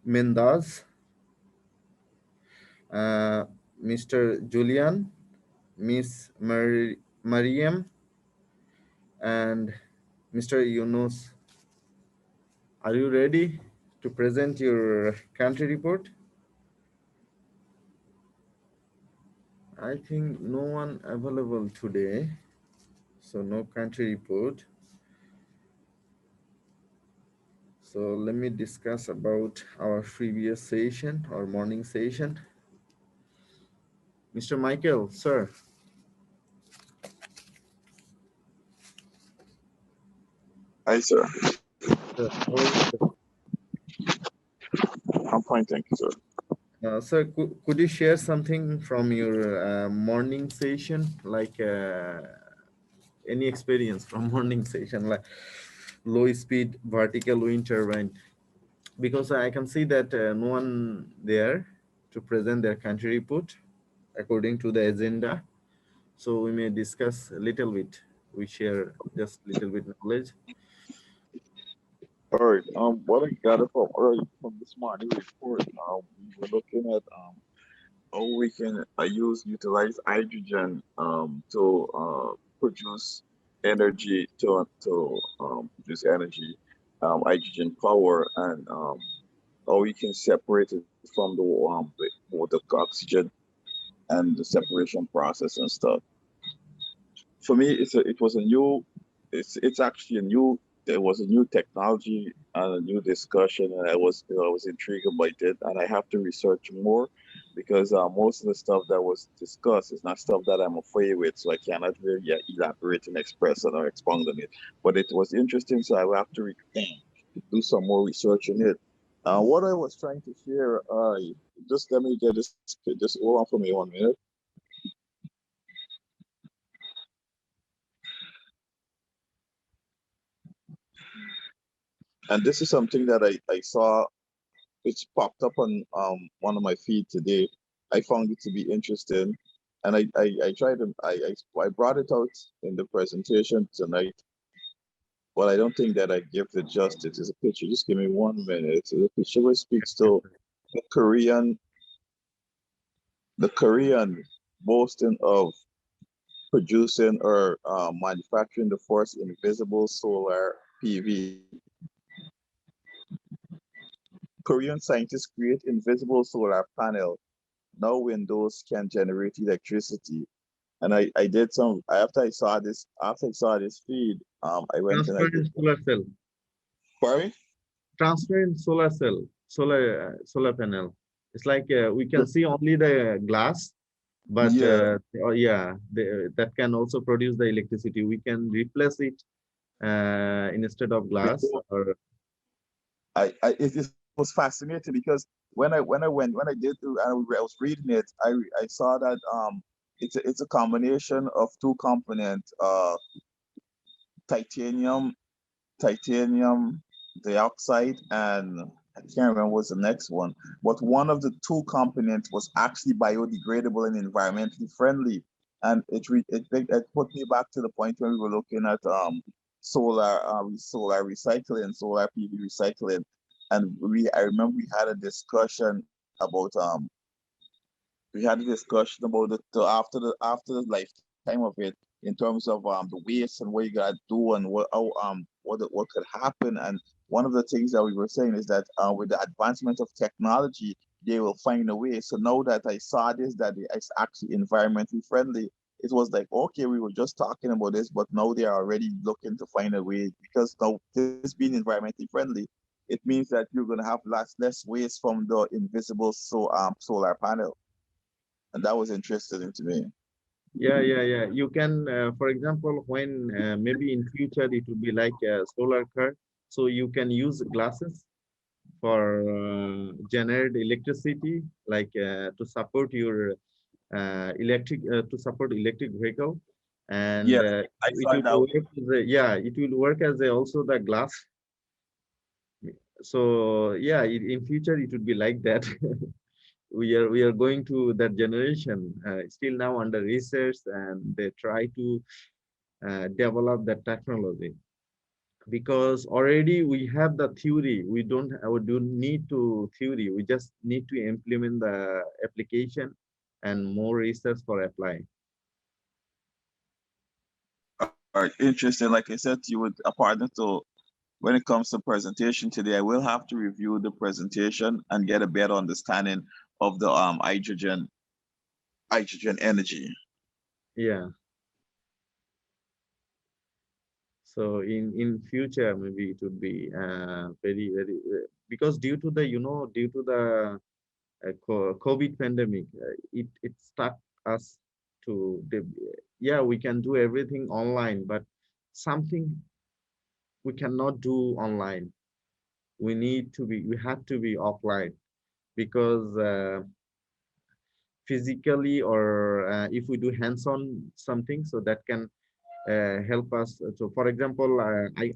Mendaz, Mr. Julian, Miss Mariam, and Mr. Yunus. Are you ready to present your country report? I think no one available today, so no country report. So let me discuss about our previous session or morning session. Mr. Michael, sir. Hi, sir. Sir, how are you, sir? I'm fine, thank you, sir. Sir, could you share something from your morning session, like any experience from morning session, like low speed vertical wind turbine? Because I can see that no one there to present their country report according to the agenda. So we may discuss a little bit. We share just little bit knowledge. All right. What I gathered from early from this morning report, we were looking at how we can utilize hydrogen to produce energy to produce energy, hydrogen power, and how we can separate it from the oxygen and the separation process and stuff. For me, it was a new, it's actually a new, there was a new technology and a new discussion, and I was intrigued by it, and I have to research more because most of the stuff that was discussed is not stuff that I'm afraid with, so I cannot really elaborate and express it or expound on it. But it was interesting, so I will have to do some more research on it. What I was trying to share, just let me get this, just hold on for me 1 minute. And this is something that I saw, which popped up on one of my feed today. I found it to be interesting, and I tried to I brought it out in the presentation tonight, but I don't think that I give it justice. It's a picture. Just give me 1 minute. It's a picture which speaks to the Korean the Korean boasting of producing or manufacturing the first invisible solar PV. Korean scientists create invisible solar panel now windows can generate electricity. And I did some after I saw this feed, I went and I did Transparent solar cell. sorry? Transparent solar cell, solar panel. It's like we can see only the glass, but Yeah. yeah, that can also produce the electricity. We can replace it instead of glass. Or It was fascinating because when I did I was reading it, I saw that it's a combination of two components, titanium titanium dioxide, and I can't remember what's the next one. But one of the two components was actually biodegradable and environmentally friendly, and it put me back to the point when we were looking at solar recycling, solar PV recycling, and I remember we had a discussion about after the lifetime of it in terms of the waste and what you gotta do and what could happen. And one of the things that we were saying is that with the advancement of technology, they will find a way. So now that I saw this, that it's actually environmentally friendly, it was like, okay, we were just talking about this, but now they are already looking to find a way, because now this being environmentally friendly, it means that you're gonna have less waste from the invisible solar panel, and that was interesting to me. yeah, yeah, yeah. You can, for example, when maybe in future it will be like a solar car, so you can use glasses for generate electricity, like to support electric vehicle, and Yes, I it saw will that. work as a, yeah, it will work as a, also the glass. So yeah, in future it would be like that. We are going to that generation, still now under research, and they try to develop that technology. because already we have the theory. We don't need to theory. We just need to implement the application and more research for apply. All right, interesting. Like I said to you, with a partner, so when it comes to presentation today, I will have to review the presentation and get a better understanding of the hydrogen energy. Yeah. So in future maybe it would be very because due to the due to the COVID pandemic, it stuck us to the, yeah, we can do everything online, but something we cannot do online. We have to be offline because physically, or if we do hands-on something, so that can help us. So for example,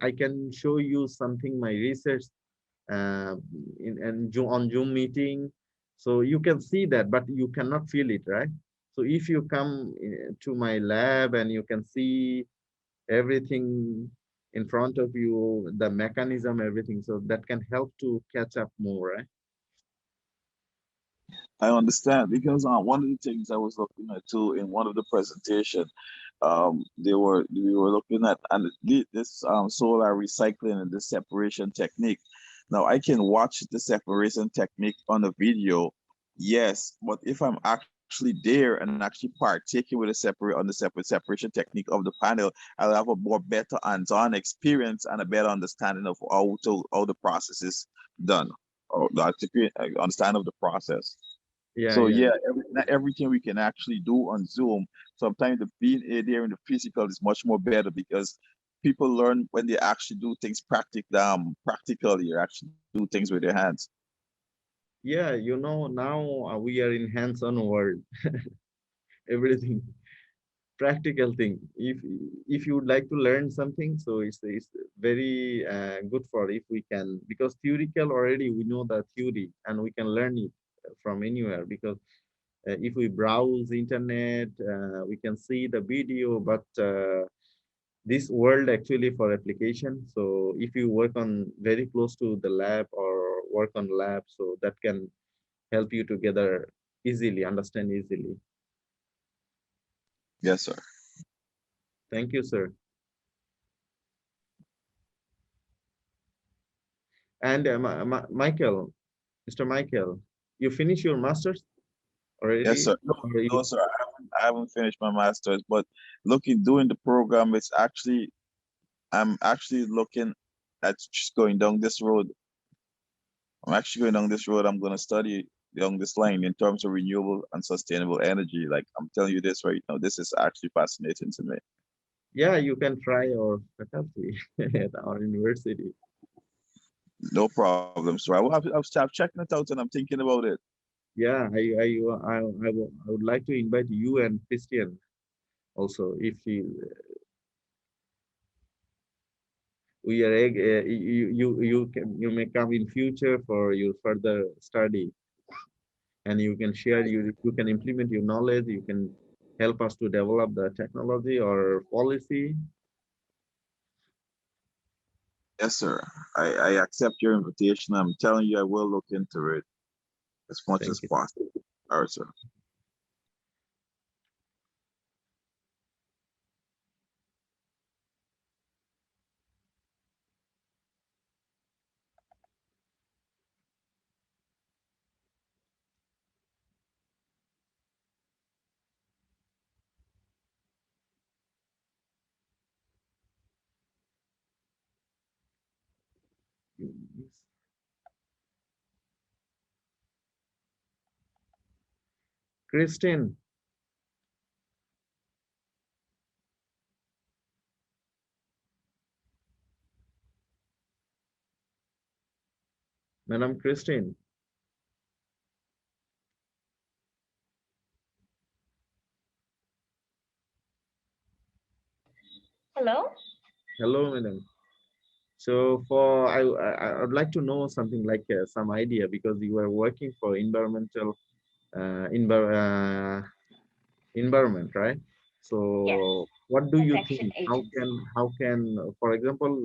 I can show you something, my research, uh, on Zoom meeting. So you can see that, but you cannot feel it, right? So if you come to my lab and you can see everything in front of you, the mechanism, everything, so that can help to catch up more, right? I understand because one of the things I was looking at too in one of the presentation, we were looking at and this solar recycling and the separation technique. Now I can watch the separation technique on the video, yes, but if I'm actually there and actually partaking with the separation technique of the panel, I'll have a more better hands-on experience and a better understanding of how the process is done, or the understanding of the process. Yeah, So yeah. yeah, not everything we can actually do on Zoom. Sometimes the being there in the physical is much more better because people learn when they actually do things practically, or actually do things with their hands. Yeah, now we are in hands-on world. Everything practical thing. If you would like to learn something, so it's very good for if we can, because theoretical already we know the theory and we can learn it from anywhere, because if we browse internet, we can see the video, but this world actually for application. So if you work on very close to the lab or work on lab, so that can help you together easily, understand easily. Yes, sir. Thank you, sir. And Michael, Mr. Michael, you finish your master's Yes, already? sir. No, Or no, you, sir. I haven't finished my master's, but doing the program, I'm actually looking at just going down this road. I'm actually going down this road. I'm going to study along this line in terms of renewable and sustainable energy. Like I'm telling you this right now, this is actually fascinating to me. yeah, you can try our faculty at our university. No problem. So I'll start checking it out and I'm thinking about it. Yeah, I would like to invite you and Christian also. If we are, you may come in future for your further study, and you can share, you can implement your knowledge, you can help us to develop the technology or policy. Yes, sir. I accept your invitation. I'm telling you, I will look into it as much as Thank you. possible. All right, sir. Christine, Madam Christine. Hello? Hello, madam. So for I would like to know something like some idea, because you are working for environmental environment, right? Yes, So what do you protection think? agency. How can, for example,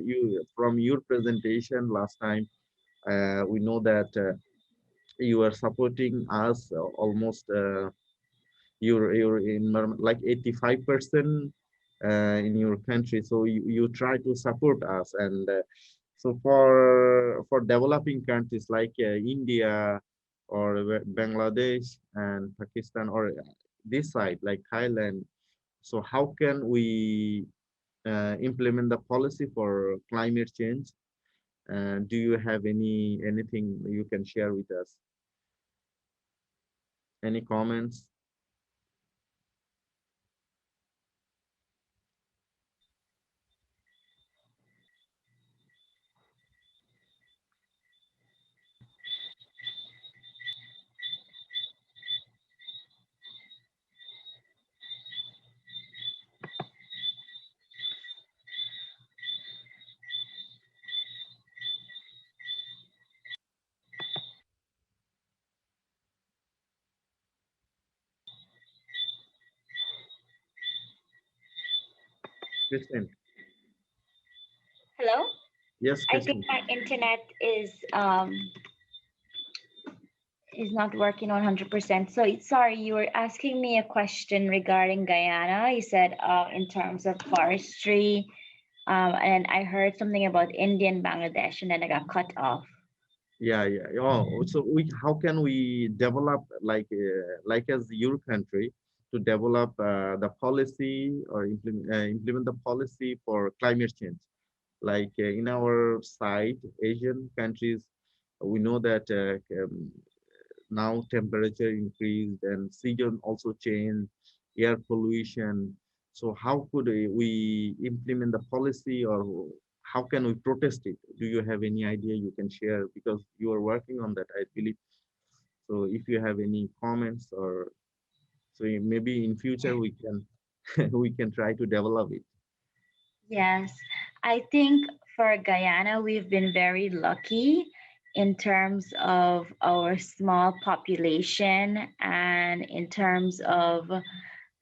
you from your presentation last time, we know that you are supporting us almost. You're in like 85% in your country, so you try to support us. And so for developing countries like India or Bangladesh and Pakistan, or this side like Thailand, so how can we implement the policy for climate change? Do you have anything you can share with us? Any comments? Christian? Hello? Yes, I think Christian. my internet is not working 100%. So sorry, you were asking me a question regarding Guyana. You said in terms of forestry, and I heard something about India and Bangladesh, and then I got cut off. Yeah, yeah. Oh, so how can we develop like as your country to develop the policy or implement the policy for climate change? Like in our side, Asian countries, we know that now temperature increased and season also changed, air pollution. So how could we implement the policy, or how can we protest it? Do you have any idea you can share? Because you are working on that, I believe. So if you have any comments, or so maybe in future we can we can try to develop it. Yes, I think for Guyana, we've been very lucky in terms of our small population and in terms of,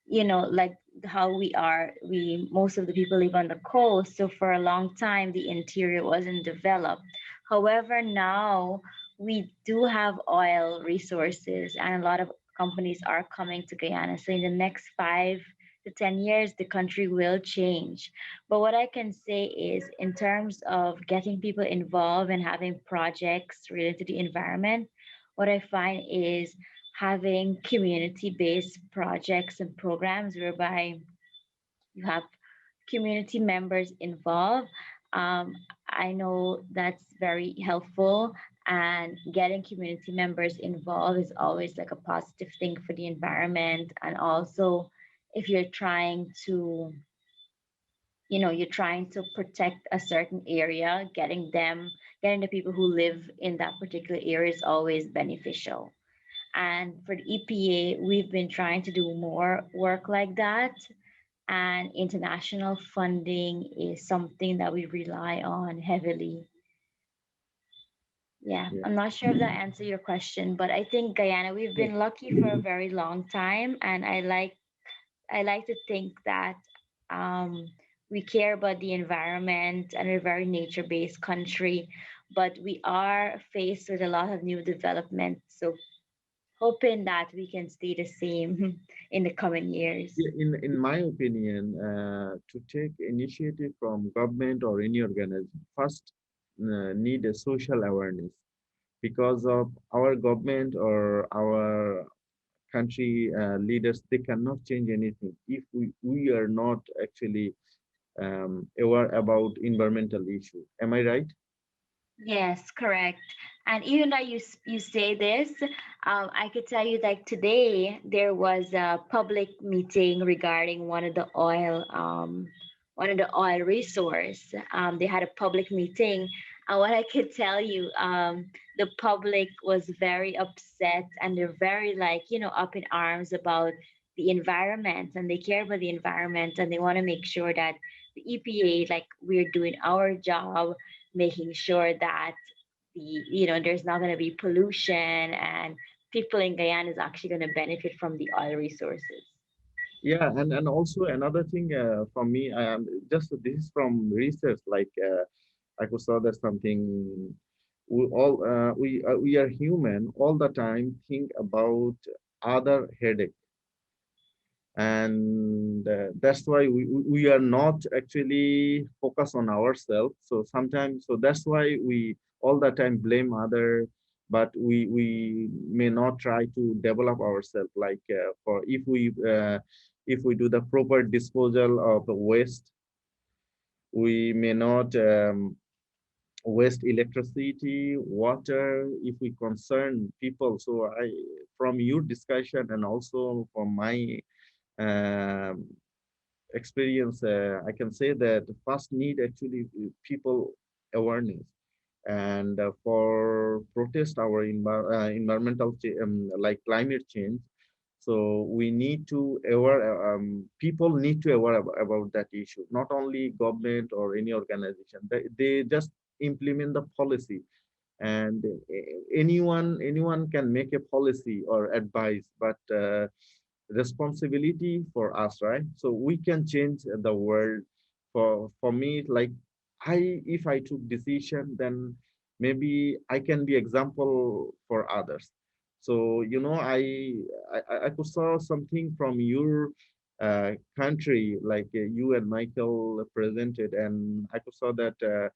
like how we are. We most of the people live on the coast, so for a long time the interior wasn't developed. However, now we do have oil resources, and a lot of companies are coming to Guyana. So in the next 5 to 10 years, the country will change. But what I can say is, in terms of getting people involved and having projects related to the environment, what I find is having community based projects and programs whereby you have community members involved. Um, I know that's very helpful, and getting community members involved is always like a positive thing for the environment. And also, if you're trying to you're trying to protect a certain area, getting the people who live in that particular area is always beneficial. And for the EPA, we've been trying to do more work like that. And international funding is something that we rely on heavily. Yeah, Yeah. I'm not sure if that answered your question, but I think Guyana, we've Yes. been lucky for a very long time, and I like to think that um, we care about the environment and we're a very nature-based country, but we are faced with a lot of new development. So hoping that we can stay the same in the coming years. Yeah, in my opinion, to take initiative from government or any organization, first need a social awareness, because of our government or our country leaders, they cannot change anything if we are not actually aware about environmental issue. Am I right? Yes, correct. And even though you say this, I could tell you that today there was a public meeting regarding one of the oil resource. They had a public meeting, and what I could tell you, the public was very upset, and they're very, like, up in arms about the environment, and they care about the environment, and they want to make sure that the EPA, like, we're doing our job, making sure that there's not going to be pollution, and people in Guyana is actually going to benefit from the oil resources. Yeah, and also another thing from me, I am just this is from research. Like I could saw that something. We are human all the time. Think about other headache, and that's why we are not actually focused on ourselves. So sometimes, so that's why we all the time blame other, but we may not try to develop ourselves. Like for if we do the proper disposal of the waste, we may not waste electricity, water, if we concern people. So I, from your discussion and also from my um, experience, I can say that first need actually people awareness and for protest our environmental like climate change. So we need to aware, people need to aware about that issue, not only government or any organization. They just implement the policy, and anyone can make a policy or advice, but responsibility for us, right? So we can change the world. For me, like if I took decision, then maybe I can be example for others. So I could saw something from your country, like you and Michael presented, and I could saw that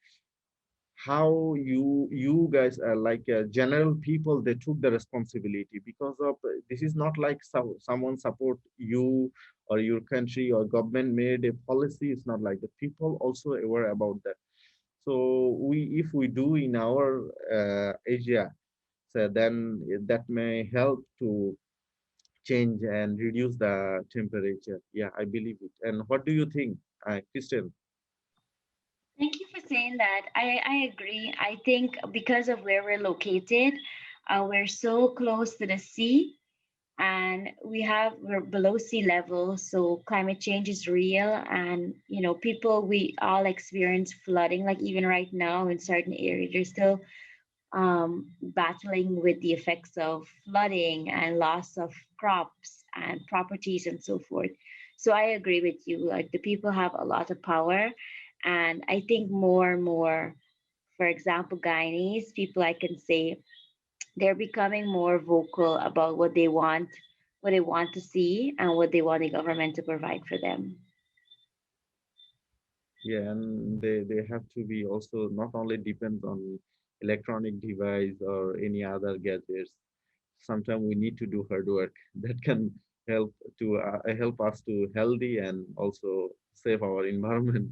how you guys are like general people, they took the responsibility because of this is not like someone support you or your country or government made a policy. It's not like the people also aware about that. So we if we do in our Asia, so then that may help to change and reduce the temperature. Yeah, I believe it. And what do you think, Christian? Thank you for saying that. I agree. I think because of where we're located, we're so close to the sea, and we're below sea level, so climate change is real. And people, we all experience flooding. Like even right now in certain areas, they're still battling with the effects of flooding and loss of crops and properties and so forth. So I agree with you. Like the people have a lot of power, and I think more and more, for example, Guyanese people, I can say they're becoming more vocal about what they want to see, and what they want the government to provide for them. Yeah, and they have to be also not only depend on electronic device or any other gadgets. Sometimes we need to do hard work that can help us to healthy and also save our environment.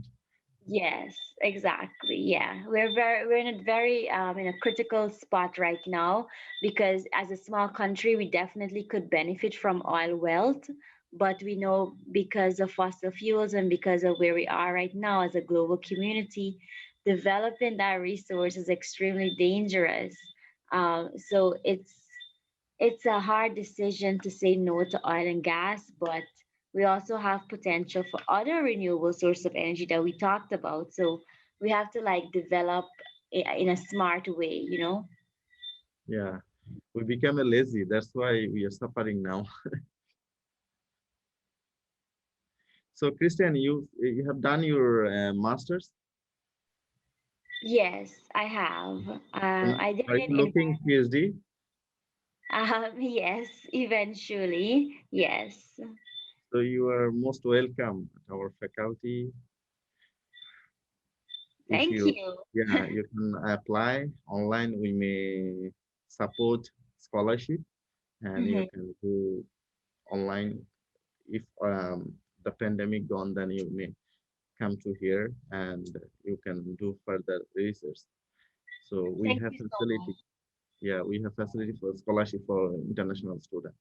Yes, exactly. Yeah, we're in a very in a critical spot right now, because as a small country, we definitely could benefit from oil wealth, but we know because of fossil fuels and because of where we are right now as a global community, developing that resource is extremely dangerous. So it's a hard decision to say no to oil and gas, but we also have potential for other renewable source of energy that we talked about. So we have to like develop in a smart way. Yeah, we become a lazy. That's why we are suffering now. So, Christian, you have done your masters, Yes, I have. and I did are it you in looking PhD? yes, eventually. Yes. So you are most welcome at our faculty. If Thank you, you. yeah, you can apply online. We may support scholarship, and you Mhm. can do online. If the pandemic gone, then you may come to here and you can do further research. So we Thank have you so facility. much. Yeah, we have facility for scholarship for international students.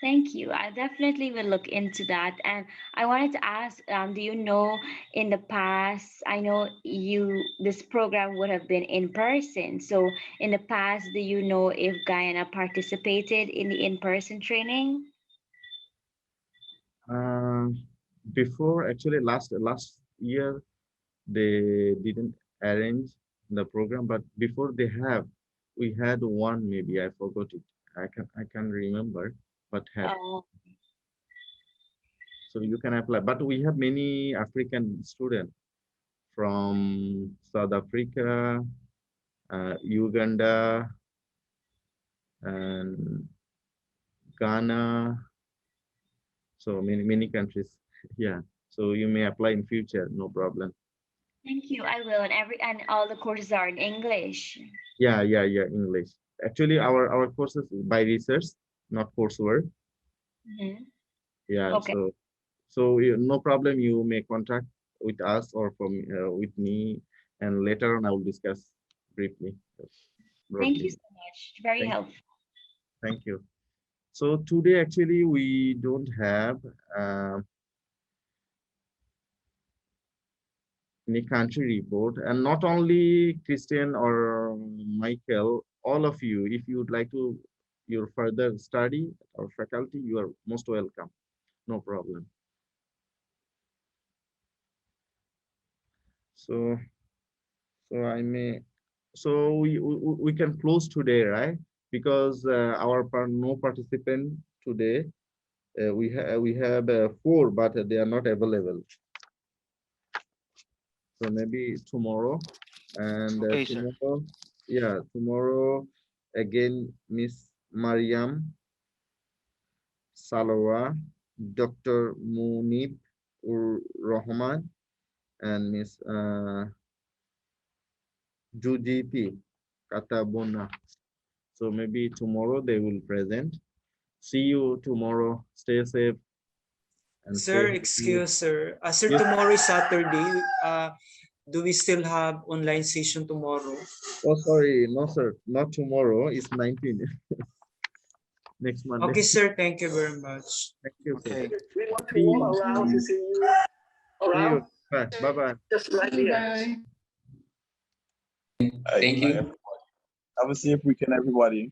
Thank you. I definitely will look into that. And I wanted to ask, do you know in the past, I know this program would have been in person. So in the past, do you know if Guyana participated in the in-person training? Uh, Before actually last year they didn't arrange the program, but before they have, we had one, maybe I forgot it. I can remember what had. Oh, So you can apply, but we have many African students from South Africa, Uganda, and Ghana. So many countries. Yeah. So you may apply in future, no problem. Thank you. I will. And all the courses are in English. Yeah, English. Actually, our courses is by research, not coursework. Mhm. Yeah. Okay. So no problem. You may contact with us or with me, and later on I will discuss briefly. Thank you Broadly. so much. Very Thank, helpful. thank you. So today actually we don't have any country report, and not only Christian or Michael, all of you, if you would like to your further study or faculty, you are most welcome. No problem. So I may, so we can close today, right? Because no participant today. We have 4, but they are not available. So maybe tomorrow, and Okay, sir. tomorrow, yeah, tomorrow again, Miss Mariam Salawa, Dr. Munib Ur Rahman, and Miss Judy P. Katabona. So maybe tomorrow they will present. See you tomorrow. Stay safe and stay Sir, healthy. excuse sir. Sir, Yes. tomorrow is Saturday. Do we still have online session tomorrow? Oh, sorry. No, sir. Not tomorrow. It's 19. Next Monday. Okay, sir. Thank you very much. Thank you, sir. Okay. We want to See you. walk around to see you See you. around, Bye. Bye-bye. just right here. Thank you. Have a safe weekend, everybody.